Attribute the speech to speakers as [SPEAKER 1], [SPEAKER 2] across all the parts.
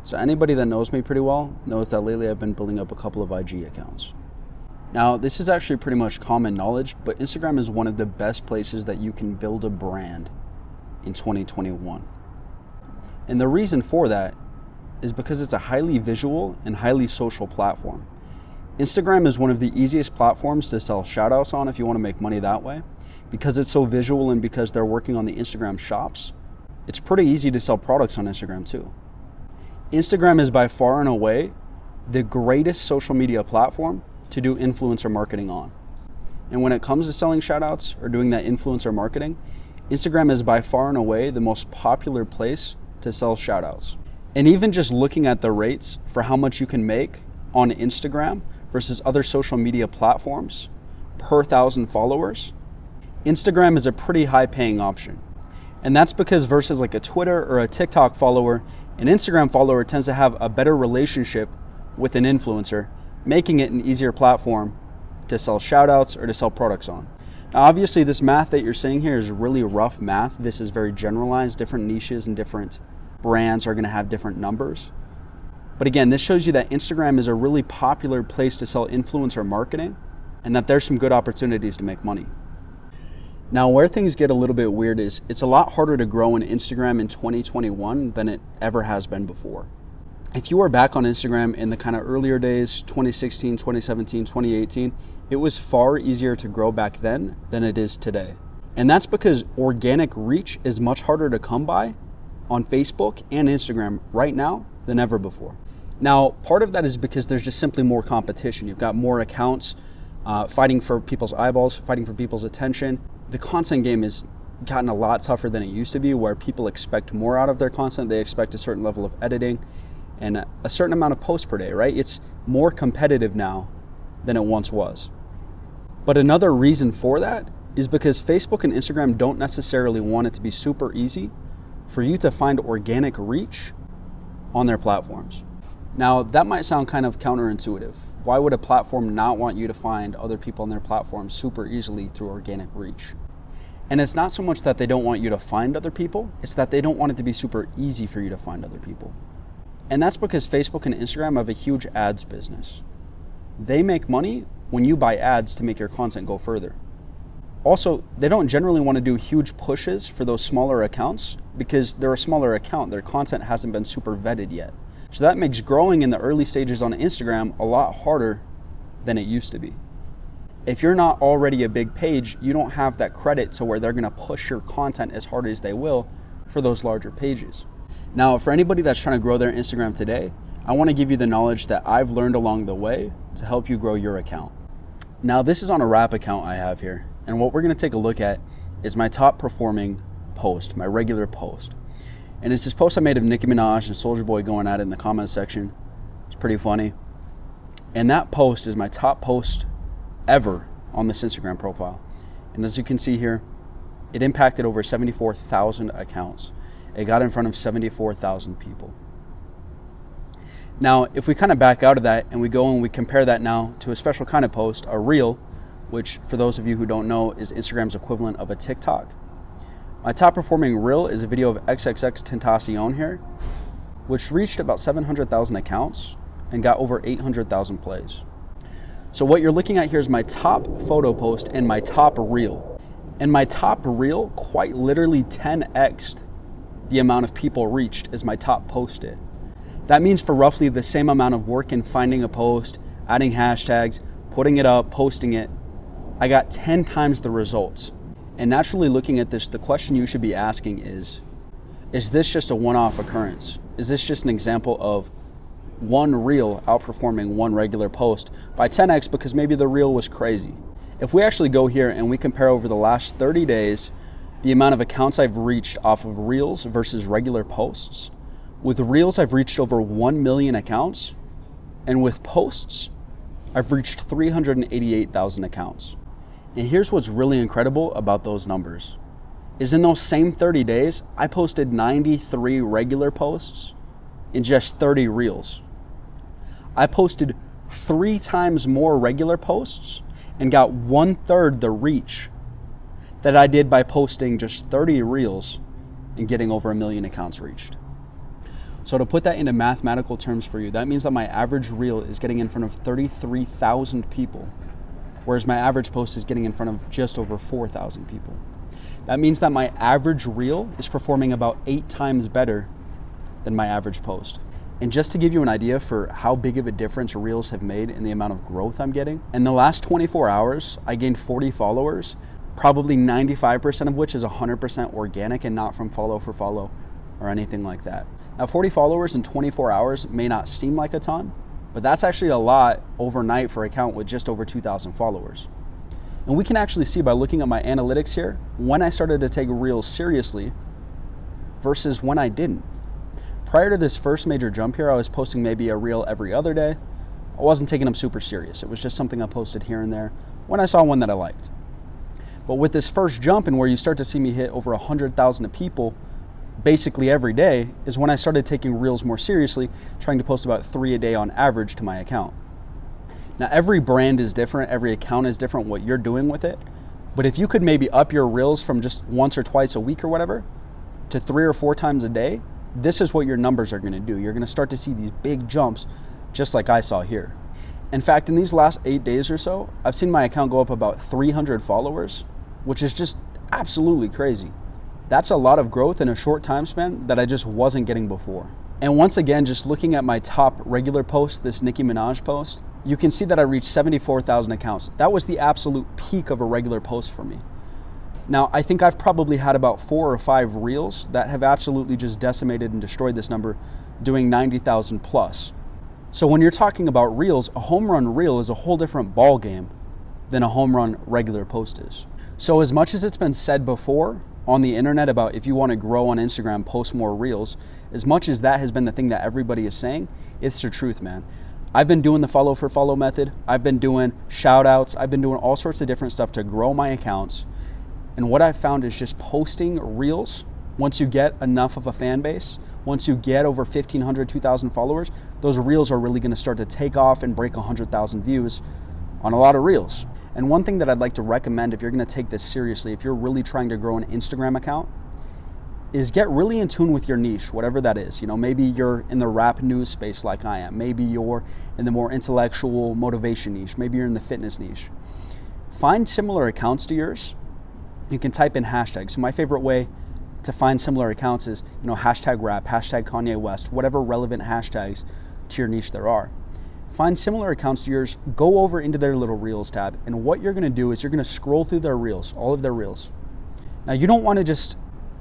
[SPEAKER 1] So anybody that knows me pretty well knows that lately I've been building up a couple of IG accounts. Now, this is actually pretty much common knowledge, but Instagram is one of the best places that you can build a brand in 2021. And the reason for that is because it's a highly visual and highly social platform. Instagram is one of the easiest platforms to sell shoutouts on if you want to make money that way. Because it's so visual and because they're working on the Instagram shops, it's pretty easy to sell products on Instagram too. Instagram is by far and away the greatest social media platform to do influencer marketing on. And when it comes to selling shoutouts or doing that influencer marketing, Instagram is by far and away the most popular place to sell shoutouts. And even just looking at the rates for how much you can make on Instagram versus other social media platforms per 1,000 followers, Instagram is a pretty high paying option. And that's because versus like a Twitter or a TikTok follower, an Instagram follower tends to have a better relationship with an influencer, making it an easier platform to sell shoutouts or to sell products on. Now, obviously this math that you're seeing here is really rough math. This is very generalized. Different niches and different brands are gonna have different numbers. But again, this shows you that Instagram is a really popular place to sell influencer marketing and that there's some good opportunities to make money. Now, where things get a little bit weird is it's a lot harder to grow in Instagram in 2021 than it ever has been before. If you were back on Instagram in the kind of earlier days, 2016, 2017, 2018, it was far easier to grow back then than it is today. And that's because organic reach is much harder to come by on Facebook and Instagram right now than ever before. Now, part of that is because there's just simply more competition. You've got more accounts fighting for people's eyeballs, fighting for people's attention. The content game has gotten a lot tougher than it used to be, where people expect more out of their content. They expect a certain level of editing and a certain amount of posts per day, right? It's more competitive now than it once was. But another reason for that is because Facebook and Instagram don't necessarily want it to be super easy for you to find organic reach on their platforms. Now, that might sound kind of counterintuitive. Why would a platform not want you to find other people on their platform super easily through organic reach? And it's not so much that they don't want you to find other people, it's that they don't want it to be super easy for you to find other people. And that's because Facebook and Instagram have a huge ads business. They make money when you buy ads to make your content go further. Also, they don't generally want to do huge pushes for those smaller accounts because they're a smaller account. Their content hasn't been super vetted yet. So that makes growing in the early stages on Instagram a lot harder than it used to be. If you're not already a big page, you don't have that credit to where they're gonna push your content as hard as they will for those larger pages. Now, for anybody that's trying to grow their Instagram today, I wanna give you the knowledge that I've learned along the way to help you grow your account. Now, this is on a Wrap account I have here, and what we're gonna take a look at is my top performing post, my regular post. And it's this post I made of Nicki Minaj and Soulja Boy going at it in the comment section. It's pretty funny. And that post is my top post ever on this Instagram profile. And as you can see here, it impacted over 74,000 accounts. It got in front of 74,000 people. Now, if we kind of back out of that and we go and we compare that now to a special kind of post, a reel, which for those of you who don't know is Instagram's equivalent of a TikTok. My top performing reel is a video of XXXTentacion here, which reached about 700,000 accounts and got over 800,000 plays. So what you're looking at here is my top photo post and my top reel. And my top reel quite literally 10x'd the amount of people reached as my top post did. That means for roughly the same amount of work in finding a post, adding hashtags, putting it up, posting it, I got 10 times the results. And naturally looking at this, the question you should be asking is this just a one-off occurrence? Is this just an example of one reel outperforming one regular post by 10x because maybe the reel was crazy? If we actually go here and we compare over the last 30 days, the amount of accounts I've reached off of reels versus regular posts, with reels I've reached over 1 million accounts, and with posts, I've reached 388,000 accounts. And here's what's really incredible about those numbers, is in those same 30 days, I posted 93 regular posts in just 30 reels. I posted 3 times more regular posts and got 1/3 the reach that I did by posting just 30 reels and getting over 1 million accounts reached. So to put that into mathematical terms for you, that means that my average reel is getting in front of 33,000 people, whereas my average post is getting in front of just over 4,000 people. That means that my average reel is performing about 8 times better than my average post. And just to give you an idea for how big of a difference reels have made in the amount of growth I'm getting, in the last 24 hours, I gained 40 followers, probably 95% of which is 100% organic and not from follow for follow or anything like that. Now, 40 followers in 24 hours may not seem like a ton, but that's actually a lot overnight for an account with just over 2,000 followers. And we can actually see by looking at my analytics here, when I started to take reels seriously versus when I didn't. Prior to this first major jump here, I was posting maybe a reel every other day. I wasn't taking them super serious. It was just something I posted here and there when I saw one that I liked. But with this first jump and where you start to see me hit over 100,000 people basically every day is when I started taking reels more seriously, trying to post about 3 a day on average to my account. Now, every brand is different, every account is different, what you're doing with it. But if you could maybe up your reels from just once or twice a week or whatever to 3 or 4 times a day, this is what your numbers are gonna do. You're gonna start to see these big jumps just like I saw here. In fact, in these last 8 days or so, I've seen my account go up about 300 followers, which is just absolutely crazy. That's a lot of growth in a short time span that I just wasn't getting before. And once again, just looking at my top regular post, this Nicki Minaj post, you can see that I reached 74,000 accounts. That was the absolute peak of a regular post for me. Now, I think I've probably had about 4 or 5 reels that have absolutely just decimated and destroyed this number, doing 90,000 plus. So when you're talking about reels, a home run reel is a whole different ball game than a home run regular post is. So as much as it's been said before on the internet about if you want to grow on Instagram, post more reels, as much as that has been the thing that everybody is saying, it's the truth, man. I've been doing the follow for follow method. I've been doing shout outs. I've been doing all sorts of different stuff to grow my accounts. And what I've found is just posting reels, once you get enough of a fan base, once you get over 1,500, 2,000 followers, those reels are really gonna start to take off and break 100,000 views on a lot of reels. And one thing that I'd like to recommend if you're gonna take this seriously, if you're really trying to grow an Instagram account, is get really in tune with your niche, whatever that is. You know, maybe you're in the rap news space like I am. Maybe you're in the more intellectual motivation niche. Maybe you're in the fitness niche. Find similar accounts to yours. You can type in hashtags. So my favorite way to find similar accounts is, you know, hashtag rap, hashtag Kanye West, whatever relevant hashtags to your niche there are. Find similar accounts to yours, go over into their little reels tab, and what you're gonna do is you're gonna scroll through their reels, all of their reels. Now, you don't wanna just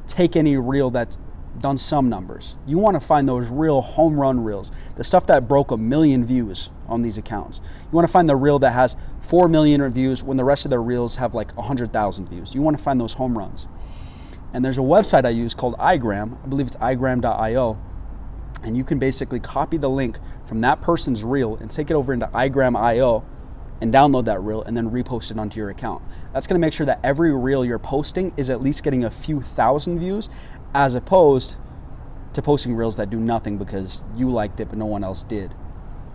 [SPEAKER 1] take any reel that's done some numbers. You wanna find those real home run reels, the stuff that broke 1 million views on these accounts. You wanna find the reel that has 4 million reviews when the rest of their reels have like 100,000 views. You wanna find those home runs. And there's a website I use called iGram. I believe it's igram.io. And you can basically copy the link from that person's reel and take it over into igram.io and download that reel and then repost it onto your account. That's gonna make sure that every reel you're posting is at least getting a few thousand views, as opposed to posting reels that do nothing because you liked it but no one else did.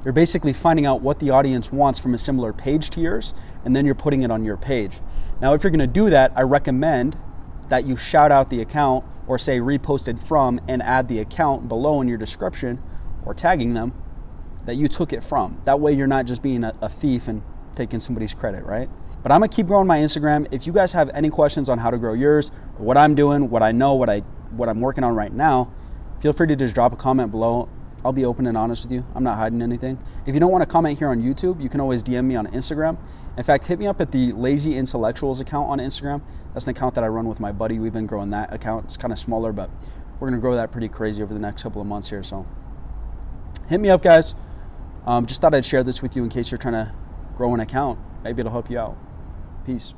[SPEAKER 1] You're basically finding out what the audience wants from a similar page to yours, and then you're putting it on your page. Now, if you're gonna do that, I recommend that you shout out the account or say reposted from and add the account below in your description or tagging them that you took it from. That way you're not just being a thief and taking somebody's credit, right? But I'm gonna keep growing my Instagram. If you guys have any questions on how to grow yours, or what I'm doing, what I know, what I'm working on right now, feel free to just drop a comment below. I'll be open and honest with you. I'm not hiding anything. If you don't want to comment here on YouTube, you can always DM me on Instagram. In fact, hit me up at the Lazy Intellectuals account on Instagram. That's an account that I run with my buddy. We've been growing that account. It's kind of smaller, but we're gonna grow that pretty crazy over the next couple of months here. So hit me up, guys. Just thought I'd share this with you in case you're trying to grow an account. Maybe it'll help you out. Peace.